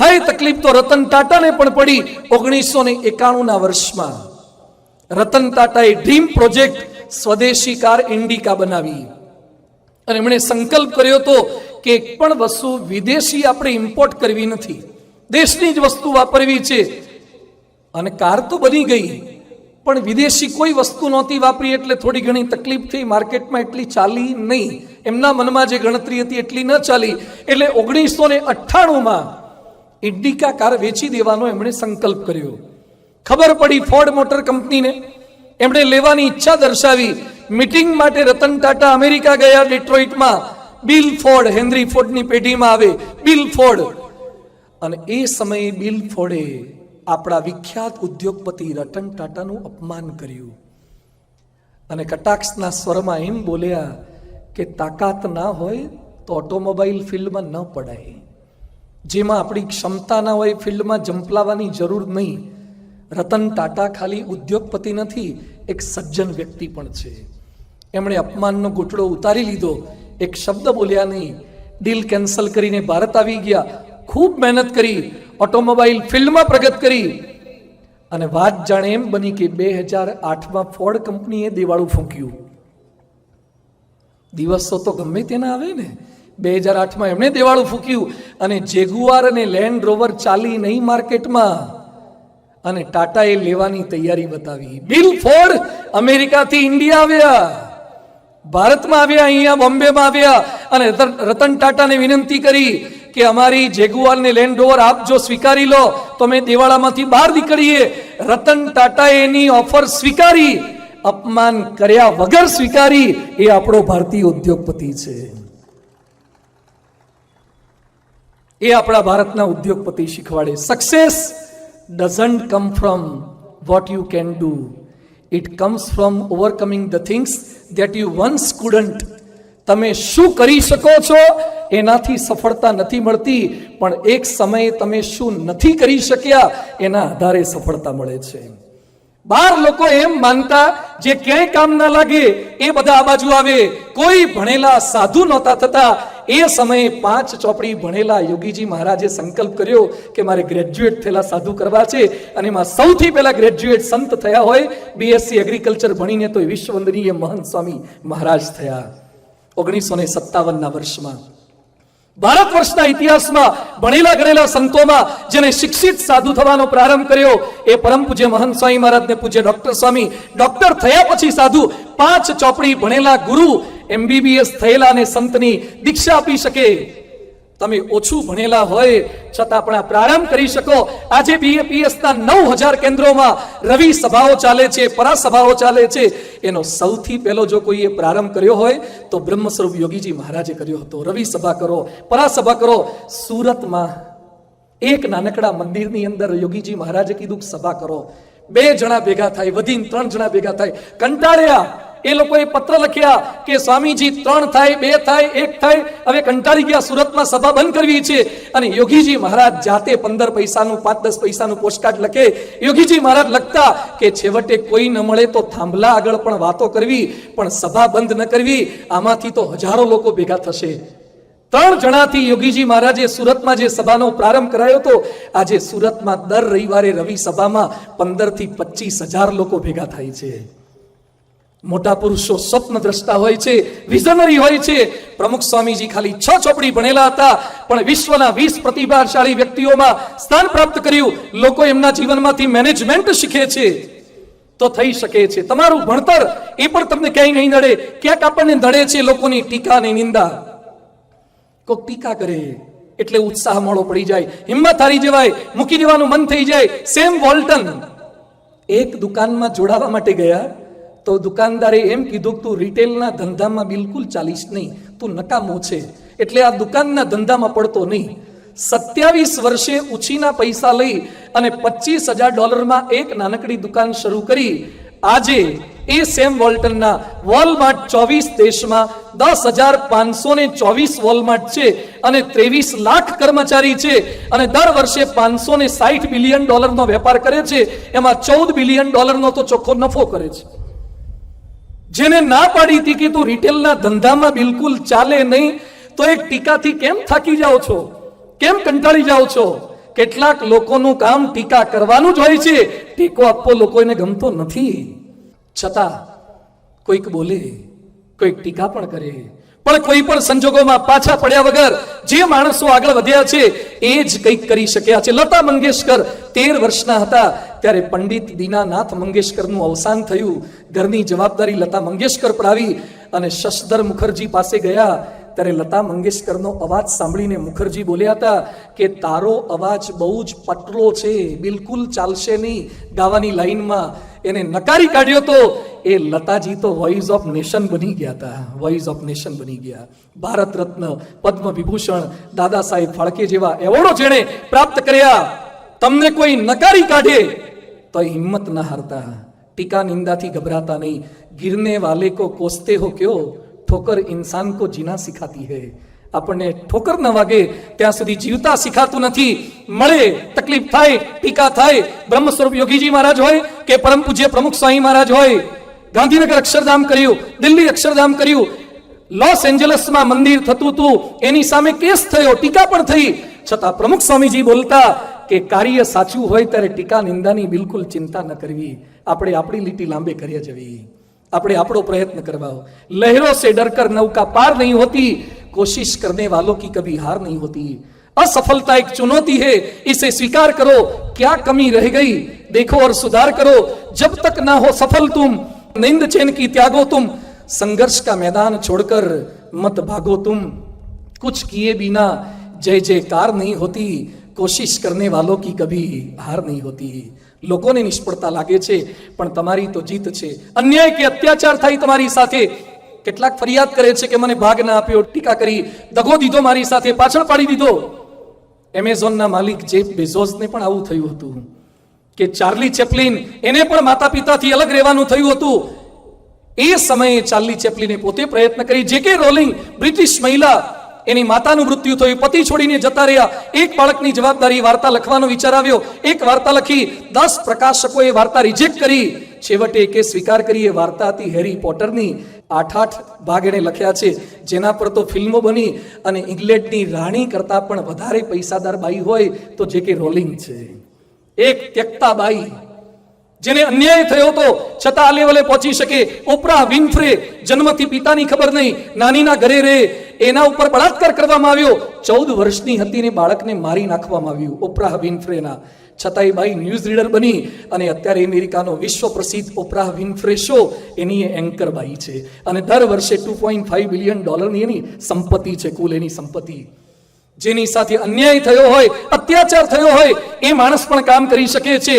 થઈ તકલીફ તો રતન ટાટાને પણ પડી 1991ના વર્ષમાં. રતન ટાટાએ ડ્રીમ પ્રોજેક્ટ સ્વદેશી કાર ઇન્ડિકા બનાવી અને એમણે સંકલ્પ કર્યો હતો કે એક પણ વસ્તુ વિદેશી આપણે ઇમ્પોર્ટ કરવી નથી, દેશની જ વસ્તુ વાપરવી છે. અને કાર તો બની ગઈ પણ વિદેશી કોઈ વસ્તુ નહોતી વાપરી એટલે થોડી ઘણી તકલીફ થઈ, માર્કેટમાં એટલી ચાલી નહીં, એમના મનમાં જે ગણતરી હતી એટલી ન ચાલી. એટલે 1998માં ઇન્ડિકા કાર વેચી દેવાનો એમણે સંકલ્પ કર્યો. ખબર પડી ફોર્ડ મોટર કંપનીને, એમણે લેવાની ઈચ્છા દર્શાવી. મીટિંગ માટે રતન ટાટા અમેરિકા ગયા, ડિટ્રોઇટમાં. બિલ ફોર્ડ, હેનરી ફોર્ડની પેઢીમાં આવે બિલ ફોર્ડ. અને એ સમયે બિલ ફોર્ડે આપણા વિખ્યાત ઉદ્યોગપતિ રતન ટાટાનું અપમાન કર્યું અને કટાક્ષના સ્વરમાં એમ બોલ્યા કે તાકાત ના હોય તો ઓટોમોબાઈલ ફિલ્ડમાં ન પડાય, જેમાં આપણી ક્ષમતા ના હોય ફિલ્ડમાં જંપલાવાની જરૂર નહીં. રતન ટાટા ખાલી ઉદ્યોગપતિ નથી, એક સજ્જન વ્યક્તિ પણ છે. એમણે અપમાનનો ઘૂંટડો ઉતારી લીધો, એક શબ્દ બોલ્યા નહીં, ડીલ કેન્સલ કરીને ભારત આવી ગયા. ખૂબ મહેનત કરી, ઓટોમોબાઈલ ફિલ્ડમાં પ્રગત કરી અને વાત જાણે એમ બની કે 2008માં ફોર્ડ કંપનીએ દિવાળું ફૂંક્યું. દિવસો તો ગમે તેના આવે ને, 2008માં એમણે દિવાળું ફૂંક્યું અને જેગુઆર અને લેન્ડ રોવર ચાલી નહીં માર્કેટમાં અને ટાટાએ લેવાની તૈયારી બતાવી. બિલ ફોર્ડ અમેરિકાથી ઇન્ડિયા આવ્યા, ભારતમાં આવ્યા, અહીંયા બોમ્બેમાં આવ્યા અને રતન ટાટાને વિનંતી કરી કે અમારી જેગુઆર ને લેન્ડ રોવર આપ જો સ્વીકારી લો તો અમે દિવાળામાંથી બહાર નીકળીએ. રતન ટાટાએ એની ઓફર સ્વીકારી, અપમાન કર્યા વગર સ્વીકારી. એ આપણો ભારતીય ઉદ્યોગપતિ છે, એ આપણા ભારતના ઉદ્યોગપતિ શીખવાડે. Success doesn't come from what you can do, it comes from overcoming the things that you once couldn't. તમે શું કરી શકો છો એનાથી સફળતા નથી મળતી, પણ એક સમયે તમે શું નથી કરી શક્યા એના આધારે સફળતા મળે છે. 12 લોકો એમ માનતા જે ક્યાંય કામ ના લાગે એ બધા આ બાજુ આવે. કોઈ ભણેલા સાધુ નહોતા થતા. એ સમયે 5 ચોપડી ભણેલા યોગીજી મહારાજે સંકલ્પ કર્યો કે મારે ગ્રેજ્યુએટ થયેલા સાધુ કરવા છે અને એમાં સૌથી પહેલા ગ્રેજ્યુએટ સંત થયા હોય બીએસસી એગ્રીકલ્ચર ભણીને તો વિશ્વવંદનીય મહંત સ્વામી મહારાજ થયા 1957ના વર્ષમાં. ભારત વર્ષના ઇતિહાસમાં ભણેલા ગણેલા સંતોમાં જેને શિક્ષિત સાધુ થવાનો પ્રારંભ કર્યો એ પરમ પૂજ્ય મહંત સ્વામી મહારાજને પૂજ્ય ડોક્ટર સ્વામી. ડોક્ટર થયા પછી સાધુ, 5 ચોપડી ભણેલા ગુરુ MBBS થયેલા અને સંતની દીક્ષા આપી શકે. તમે ઓછું ભણેલા હોય છતાં પણ પ્રારંભ કરી શકો. આજે BAPS ના 9000 કેન્દ્રોમાં રવિ સભાઓ ચાલે છે, પરાસભાઓ ચાલે છે. એનો સૌથી પહેલો જો કોઈએ પ્રારંભ કર્યો હોય તો બ્રહ્મ સ્વરૂપ યોગીજી મહારાજે કર્યો હતો. રવિ સભા કરો, પરાસભા કરો. સુરતમાં એક નાનકડા મંદિરની અંદર યોગીજી મહારાજે કીધું સભા કરો. 2 જણા ભેગા થાય, વધીને 3 જણા ભેગા થાય. કંટાળ્યા. એ લોકોએ પત્ર લખ્યા કે સ્વામીજી 3 થાય, 2 થાય, 1 થાય, હવે કંટાળી ગયા, સુરતમાં સભા બંધ કરવી છે. અને યોગીજી મહારાજ જાતે 15 પૈસાનું 5-10 પૈસાનું પોસ્ટકાર્ડ લખે. યોગીજી મહારાજ લખતા કે છેવટે કોઈ ન મળે તો થાંભલા આગળ પણ વાતો કરવી, પણ સભા બંધ ન કરવી. આમાંથી તો હજારો લોકો ભેગા થશે. 3 જણાથી યોગીજી મહારાજે સુરતમાં જે સભાનો પ્રારંભ કરાયો હતો. આજે સુરતમાં દર રવિવારે રવિ સભામાં 15 થી 25,000 લોકો ભેગા થાય છે. મોટા પુરુષો સ્વપ્ન દ્રષ્ટા હોય છે, વિઝનરી હોય છે. પ્રમુખ સ્વામીજી ખાલી 6 ચોપડી ભણેલા હતા પણ વિશ્વના 20 પ્રતિભાશાળી વ્યક્તિઓમાં સ્થાન પ્રાપ્ત કર્યું. લોકો એમના જીવનમાંથી મેનેજમેન્ટ શીખે છે. તો થઈ શકે છે. તમારું ભણતર એ પણ તમને ક્યાંય નહીં નડે. ક્યાંક આપણને નડે છે લોકોની ટીકા અને નિંદા. કોઈક ટીકા કરે એટલે ઉત્સાહ મોડો પડી જાય, હિંમત હારી જવાય, મૂકી દેવાનું મન થઈ જાય. સેમ વોલ્ટન એક દુકાનમાં જોડાવા માટે ગયા તો દુકાનદારે એમ કીધું કે તું રિટેલના ધંધામાં બિલકુલ ચાલીશ નહીં, તું નકામો છે, એટલે આ દુકાનના ધંધામાં પડતો નહીં. 27 વર્ષે ઉછીના પૈસા લઈ અને $25,000 એક નાનકડી દુકાન શરૂ કરી. આજે એ સેમ વોલ્ટનના વોલમાર્ટ 24 દેશમાં 10,524 વોલમાર્ટ છે અને 23 લાખ કર્મચારી છે અને દર વર્ષે $560 બિલિયન નો વેપાર કરે છે. એમાં $14 બિલિયન તો ચોખ્ખો નફો કરે છે. જેને ના પાડી હતી કે તું રિટેલના ધંધામાં બિલકુલ ચાલે નહીં, તો એક ટીકાથી કેમ થાકી જાઓ છો, કેમ કંટાળી જાઓ છો? કેટલાક લોકોનું કામ ટીકા કરવાનું જ હોય છે, ટેકો આપવો લોકોને ગમતો નથી. છતાં કોઈક બોલે, કોઈક ટીકા પણ કરે, પણ કોઈ પણ સંજોગોમાં પાછા પડ્યા વગર જે માણસો આગળ વધ્યા છે એ જ કંઈક કરી શક્યા છે. લતા મંગેશકર 13 વર્ષના હતા ત્યારે પંડિત દીનાનાથ મંગેશકરનું અવસાન થયું. ઘરની જવાબદારી લતા મંગેશકર પર આવી અને શશધર મુખર્જી પાસે ગયા ત્યારે લતા મંગેશકરનો અવાજ સાંભળીને મુખર્જી બોલ્યા હતા કે તારો અવાજ બહુ જ પટલો છે, બિલકુલ ચાલશે નહીં ગાવાની લાઈનમાં. એને નકારી કાઢ્યો તો એ લતાજી તો વોઇસ ઓફ નેશન બની ગયા હતા, વોઇસ ઓફ નેશન બની ગયા. ભારત રત્ન, પદ્મ વિભૂષણ, દાદા સાહેબ ફાળકે જેવા એવોર્ડો જેણે પ્રાપ્ત કર્યા. તમને કોઈ નકારી કાઢે તો હિંમત ના હારતા, ટીકા નિંદાથી ગભરાતા નહીં. गिरने वाले को कोसते हो क्यों, ठोकर इंसान को जीना सिखाती है. આપણને ઠોકર ન વાગે ત્યાં સુધી જીવતા શીખાતું નથી. મળે તકલીફ થાય, ટીકા થાય, બ્રહ્મ સ્વરૂપ યોગીજી મહારાજ હોય કે પરમ પૂજ્ય પ્રમુખ સ્વામી મહારાજ હોય, ગાંધીનગર અક્ષરધામ કર્યું, દિલ્હી અક્ષરધામ કર્યું, લોસ એન્જલસમાં મંદિર થતું હતું, એની સામે કેસ થયો, ટીકા પણ થઈ, છતાં પ્રમુખ સ્વામીજી બોલતા કે કાર્ય સાચું હોય ત્યારે ટીકા નિંદાની બિલકુલ ચિંતા ન કરવી, આપણે આપણી લીટી લાંબે કરીએ જવી, આપણે આપણો પ્રયત્ન કરવા. લહેરોं से डरकर नौका पार नहीं होती, कोशिश करने वालों की कभी हार नहीं होती. असफलता एक चुनौती है, इसे स्वीकार करो. क्या कमी रह गई देखो और सुधार करो. जब तक ना हो सफल तुम, निंद चैन की त्यागो तुम. संघर्ष का मैदान छोड़कर मत भागो तुम. कुछ किए बिना जय जयकार नहीं होती, कोशिश करने वालों की कभी हार नहीं होती. લોકોને નિષ્ફળતા લાગે છે પણ તમારી તો જીત છે. અન્યાય કે અત્યાચાર થાય તમારી સાથે, કેટલાક ફરિયાદ કરે છે કે મને ભાગ ના આપ્યો, ટીકા કરી, દગો દીધો મારી સાથે, પાછળ પાડી દીધો. એમેઝોનના માલિક જેફ બેઝોસને પણ આવું થયું હતું કે ચાર્લી ચેપ્લિન, એને પણ માતા પિતાથી અલગ રહેવાનું થયું હતું. એ સમયે ચાર્લી ચેપ્લિને પોતે પ્રયત્ન કરી. જે.કે. રોલિંગ બ્રિટિશ મહિલા, એની માતાનું મૃત્યુ થયું, પતિ છોડીને જતા રહ્યા, એક બાળકની જવાબદારી, વાર્તા લખવાનો વિચાર આવ્યો, એક વાર્તા લખી, 10 પ્રકાશકોએ વાર્તા રિજેક્ટ કરી, છેવટે એકે સ્વીકાર કરી. એ વાર્તા હતી હેરી પોટરની. 8 ભાગ એણે લખ્યા છે, જેના પર તો ફિલ્મો બની અને ઇંગ્લેન્ડની રાણી કરતા પણ વધારે પૈસાદાર બાઈ હોય તો જે.કે. રોલિંગ છે. એક ત્યક્તા બાઈ, જેને અન્યાય થયો તો છતાં આ લેવલે પહોંચી શકે. ઓપ્રા વિન્ફ્રે, જન્મથી પિતાની ખબર નહીં, નાનીના ઘરે રહે, એના ઉપર બળાત્કાર કરવામાં આવ્યો, 14 વર્ષની હતી ને બાળકને મારી નાખવામાં આવ્યું ઓપ્રા વિન્ફ્રેના. છતાંય બાઈ ન્યૂઝ રીડર બની અને અત્યારે અમેરિકાનો વિશ્વ પ્રસિદ્ધ ઓપ્રા વિન્ફ્રે શો, એની એન્કર બાઈ છે અને દર વર્ષે $2.5 બિલિયન એની સંપત્તિ છે, કુલ એની સંપત્તિ. જેની સાથે અન્યાય થયો હોય, અત્યાચાર થયો હોય, એ માણસ પણ કામ કરી શકે છે.